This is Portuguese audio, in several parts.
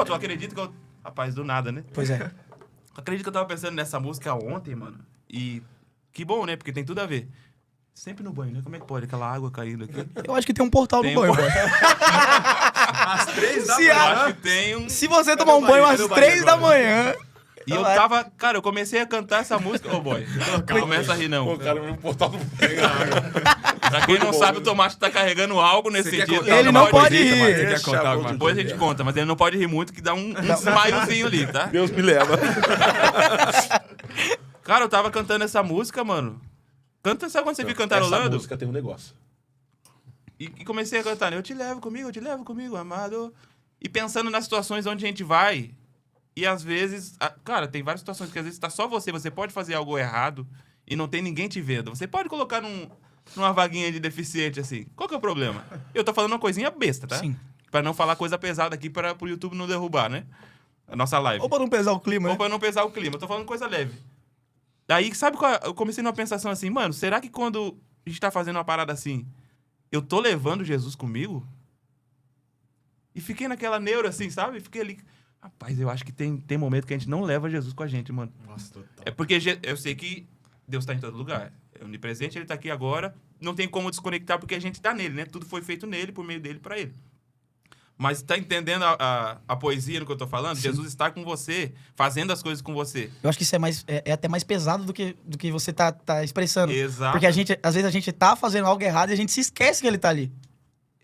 tu acredita que eu... Rapaz, do nada, né? Pois é. Acredito que eu tava pensando nessa música ontem, mano. E que bom, né? Porque tem tudo a ver. Sempre no banho, né? Como é que pode? Aquela água caindo aqui. Eu acho que tem um portal Tem no banho, um- boy. Às 3 da Se Eu manhã. acho que tem um... Se você Cadê tomar o um banho banho? às Cadê o banho 3 da agora? manhã... E eu tava... Cara, eu comecei a cantar essa música... Ô, boy. Não começa a rir, não. Pô, cara, meu portal não Pra quem não sabe, o Tomate tá carregando algo nesse Você quer dia. contar Ele não pode rir. Você quer Deixa contar a alguma boca. Depois a gente conta, mas ele não pode rir muito, que dá um desmaiozinho ali, tá? Deus me leva. Cara, eu tava cantando essa música, mano. Canta, sabe quando você fica Essa cantarolando? música tem um negócio. E comecei a cantar, né? Eu te levo comigo, amado. E pensando nas situações onde a gente vai. E às vezes... Cara, tem várias situações que às vezes tá só você pode fazer algo errado e não tem ninguém te vendo. Você pode colocar numa vaguinha de deficiente, assim. Qual que é o problema? Eu tô falando uma coisinha besta, tá? Sim. Pra não falar coisa pesada aqui pro YouTube não derrubar, né? A nossa live. Ou pra não pesar o clima, Ou né? pra não pesar o clima. Eu tô falando coisa leve. Daí, sabe qual eu comecei numa pensação assim, mano, será que quando a gente tá fazendo uma parada assim, eu tô levando Jesus comigo? E fiquei naquela neura assim, sabe? Fiquei ali... Rapaz, eu acho que tem momento que a gente não leva Jesus com a gente, mano. Nossa, total. É porque eu sei que Deus tá em todo lugar. É onipresente, ele tá aqui agora. Não tem como desconectar porque a gente tá nele, né? Tudo foi feito nele, por meio dele, pra ele. Mas tá entendendo a poesia no que eu tô falando? Sim. Jesus está com você, fazendo as coisas com você. Eu acho que isso é até mais pesado do que você tá expressando. Exato. Porque às vezes a gente tá fazendo algo errado e a gente se esquece que ele tá ali.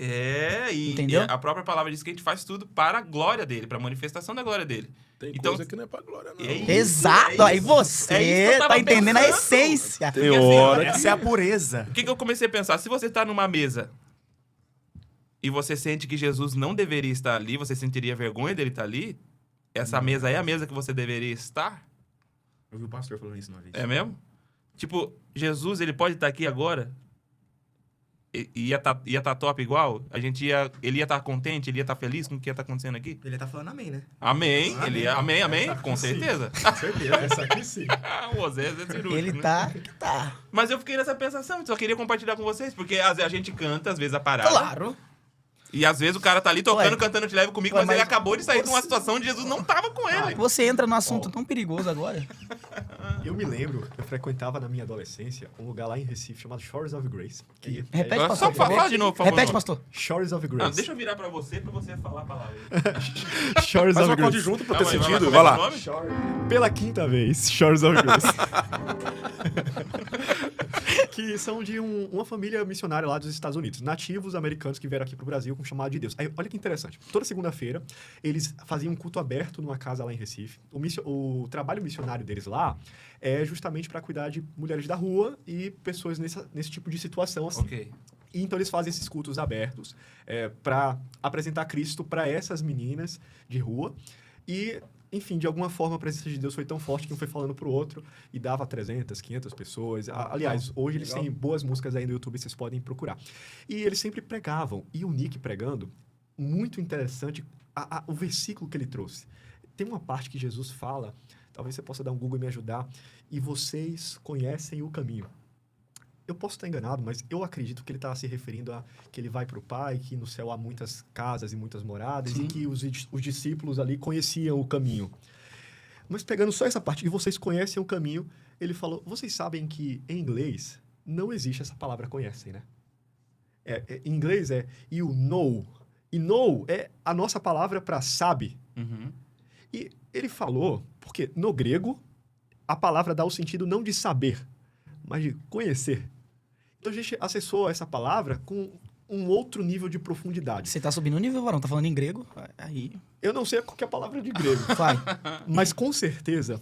E a própria palavra diz que a gente faz tudo para a glória dele, para a manifestação da glória dele. Tem Então, coisa que não é pra glória, não. é isso. Exato! Aí É isso você que eu tava tá entendendo a pensando. essência. Tem Porque, assim, hora Essa é a pureza. O que eu comecei a pensar? Se você tá numa mesa e você sente que Jesus não deveria estar ali, você sentiria vergonha dele estar ali, essa mesa é a mesa que você deveria estar? Eu vi o pastor falando isso uma vez. É mesmo? Tipo, Jesus, ele pode estar aqui agora? Ia tá top igual? Ele ia estar contente? Ele ia estar feliz com o que ia estar acontecendo aqui? Ele tá falando amém, né? Amém. Amém. Com certeza. Com certeza, essa aqui sim. O Osés é cirúrgico, Ele né? tá que tá. Mas eu fiquei nessa pensação, só queria compartilhar com vocês, porque às vezes a gente canta, às vezes a parada. Claro. E às vezes o cara tá ali tocando, Ué. cantando Te Levo Comigo, Ué, mas ele mas acabou de sair de uma situação onde Jesus não tava com ele. Você entra num assunto tão perigoso agora. Eu me lembro, eu frequentava na minha adolescência um lugar lá em Recife chamado Shores of Grace. Que Repete, Só pastor. fala de novo, por favor. Repete, pastor. Shores of Não, Grace. deixa eu virar pra você falar a palavra. Shores Faz of um acorde Grace. junto pra Não, ter mas sentido. como é Vai que é o lá. nome? Pela quinta vez, Shores of Grace. Que são de uma família missionária lá dos Estados Unidos. Nativos americanos que vieram aqui pro Brasil com o chamado de Deus. Aí, olha que interessante. Toda segunda-feira, eles faziam um culto aberto numa casa lá em Recife. O trabalho missionário deles lá é justamente para cuidar de mulheres da rua e pessoas nesse tipo de situação, assim. Ok. E então eles fazem esses cultos abertos para apresentar Cristo para essas meninas de rua. E, enfim, de alguma forma a presença de Deus foi tão forte que um foi falando pro outro e dava 300, 500 pessoas. Aliás, hoje eles têm boas músicas aí no YouTube, vocês podem procurar. E eles sempre pregavam. E o Nick pregando, muito interessante, o versículo que ele trouxe. Tem uma parte que Jesus fala, talvez você possa dar um Google e me ajudar, e vocês conhecem o caminho. Eu posso estar enganado, mas eu acredito que ele está se referindo a que ele vai para o Pai, que no céu há muitas casas e muitas moradas, Sim. e que os discípulos ali conheciam o caminho. Mas pegando só essa parte, e vocês conhecem o caminho, ele falou, vocês sabem que em inglês não existe essa palavra conhecem, né? Em inglês é you know. E know é a nossa palavra para sabe. Uhum. E ele falou, porque no grego, a palavra dá o sentido não de saber, mas de conhecer. Então a gente acessou essa palavra com um outro nível de profundidade. Você tá subindo o nível, varão. Tá falando em grego. Aí, Eu não sei qual que é a palavra de grego, vai. mas com certeza,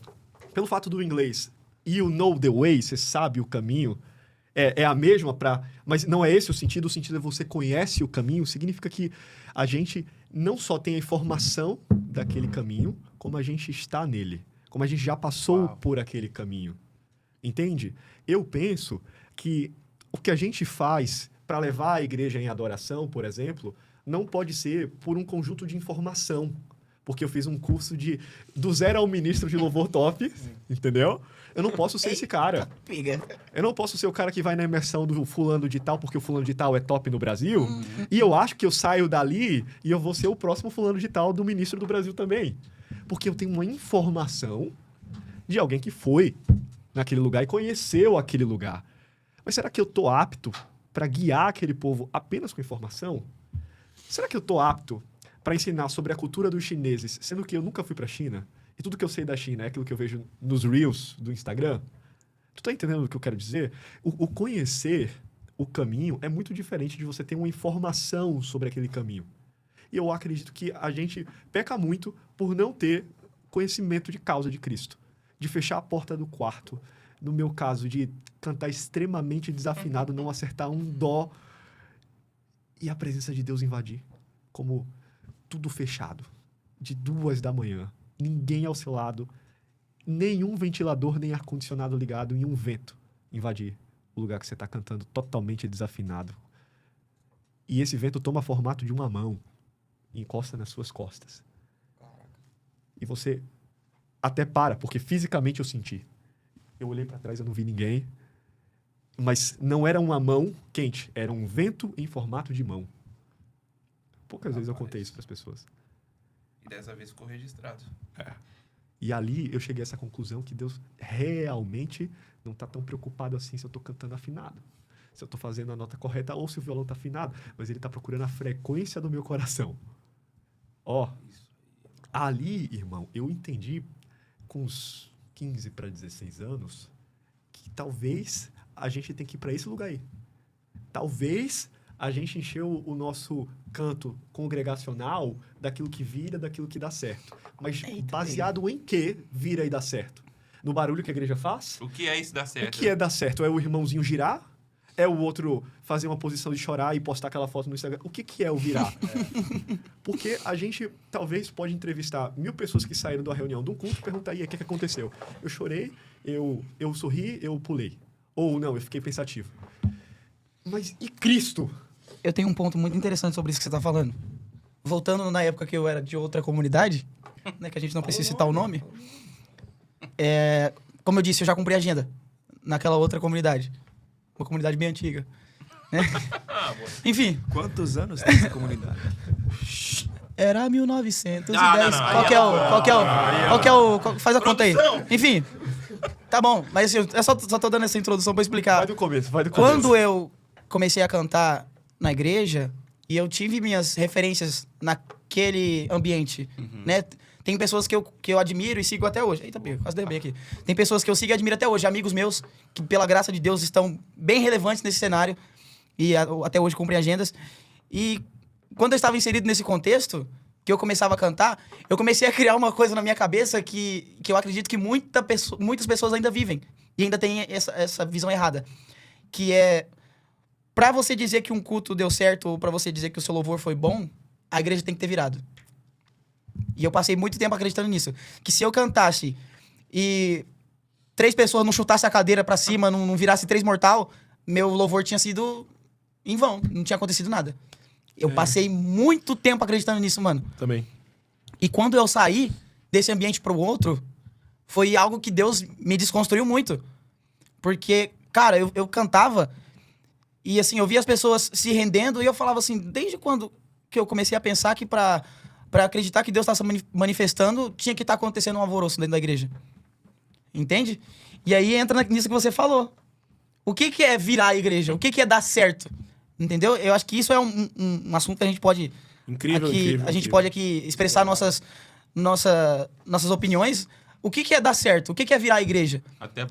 pelo fato do inglês, you know the way, você sabe o caminho, é a mesma mas não é esse o sentido é você conhece o caminho, significa que a gente não só tem a informação daquele caminho, como a gente está nele, como a gente já passou por aquele caminho. Entende? Eu penso que o que a gente faz para levar a igreja em adoração, por exemplo, não pode ser por um conjunto de informação, porque eu fiz um curso do zero ao ministro de louvor top, entendeu? Eu não posso ser esse cara. Piga. Eu não posso ser o cara que vai na imersão do fulano de tal, porque o fulano de tal é top no Brasil, e eu acho que eu saio dali e eu vou ser o próximo fulano de tal do ministro do Brasil também. Porque eu tenho uma informação de alguém que foi naquele lugar e conheceu aquele lugar. Mas será que eu tô apto para guiar aquele povo apenas com informação? Será que eu tô apto para ensinar sobre a cultura dos chineses, sendo que eu nunca fui para a China? E tudo que eu sei da China é aquilo que eu vejo nos Reels do Instagram? Tu tá entendendo o que eu quero dizer? O conhecer o caminho é muito diferente de você ter uma informação sobre aquele caminho. E eu acredito que a gente peca muito por não ter conhecimento de causa de Cristo. De fechar a porta do quarto. No meu caso, de cantar extremamente desafinado, não acertar um dó. E a presença de Deus invadir. Como tudo fechado. De 2 da manhã. Ninguém ao seu lado. Nenhum ventilador, nem ar-condicionado ligado. E um vento invadir o lugar que você está cantando totalmente desafinado. E esse vento toma formato de uma mão. E encosta nas suas costas. E você até para, porque fisicamente eu senti. Eu olhei para trás, eu não vi ninguém. Mas não era uma mão quente, era um vento em formato de mão. Poucas vezes eu contei isso para as pessoas. E dessa vez ficou registrado. E ali eu cheguei a essa conclusão que Deus realmente não está tão preocupado assim se eu estou cantando afinado. Se eu estou fazendo a nota correta ou se o violão está afinado. Mas Ele está procurando a frequência do meu coração. Ali, irmão, eu entendi com uns 15 para 16 anos que talvez a gente tem que ir para esse lugar aí. Talvez a gente encheu o nosso canto congregacional daquilo que vira, daquilo que dá certo. Mas baseado em que vira e dá certo? No barulho que a igreja faz? O que é isso dar certo? O que é dar certo? É o irmãozinho girar? É o outro fazer uma posição de chorar e postar aquela foto no Instagram? O que é o virar? Porque a gente talvez pode entrevistar 1000 pessoas que saíram da reunião de um culto e perguntar aí, o que aconteceu? Eu chorei, eu sorri, eu pulei. Ou não, eu fiquei pensativo. Mas e Cristo? Eu tenho um ponto muito interessante sobre isso que você está falando. Voltando na época que eu era de outra comunidade, né, que a gente não precisa citar o nome. Como eu disse, eu já cumpri a agenda naquela outra comunidade. Uma comunidade bem antiga. Né? Enfim. Quantos anos tem essa comunidade? Era 1910. Faz a conta aí. Enfim. Tá bom, mas assim, eu só tô dando essa introdução pra explicar. Vai do começo. Quando eu comecei a cantar na igreja, e eu tive minhas referências naquele ambiente, né? Tem pessoas que eu admiro e sigo até hoje. Eita, quase derrubei aqui. Tem pessoas que eu sigo e admiro até hoje, amigos meus, que pela graça de Deus estão bem relevantes nesse cenário, e até hoje cumprem agendas. E quando eu estava inserido nesse contexto, que eu começava a cantar, eu comecei a criar uma coisa na minha cabeça que eu acredito que muitas pessoas ainda vivem. E ainda tem essa visão errada. Que é, pra você dizer que um culto deu certo, ou pra você dizer que o seu louvor foi bom, a igreja tem que ter virado. E eu passei muito tempo acreditando nisso. Que se eu cantasse e 3 pessoas não chutassem a cadeira pra cima, não virasse 3 mortal, meu louvor tinha sido em vão. Não tinha acontecido nada. Eu passei muito tempo acreditando nisso, mano. Também. E quando eu saí desse ambiente pro outro, foi algo que Deus me desconstruiu muito. Porque, cara, eu cantava e, assim, eu via as pessoas se rendendo e eu falava assim, desde quando que eu comecei a pensar que pra acreditar que Deus está se manifestando, tinha que estar acontecendo um alvoroço dentro da igreja. Entende? E aí entra nisso que você falou. O que é virar a igreja? O que é dar certo? Entendeu? Eu acho que isso é um assunto que a gente pode... Incrível. Pode aqui expressar nossas opiniões. O que é dar certo? O que é virar a igreja? Até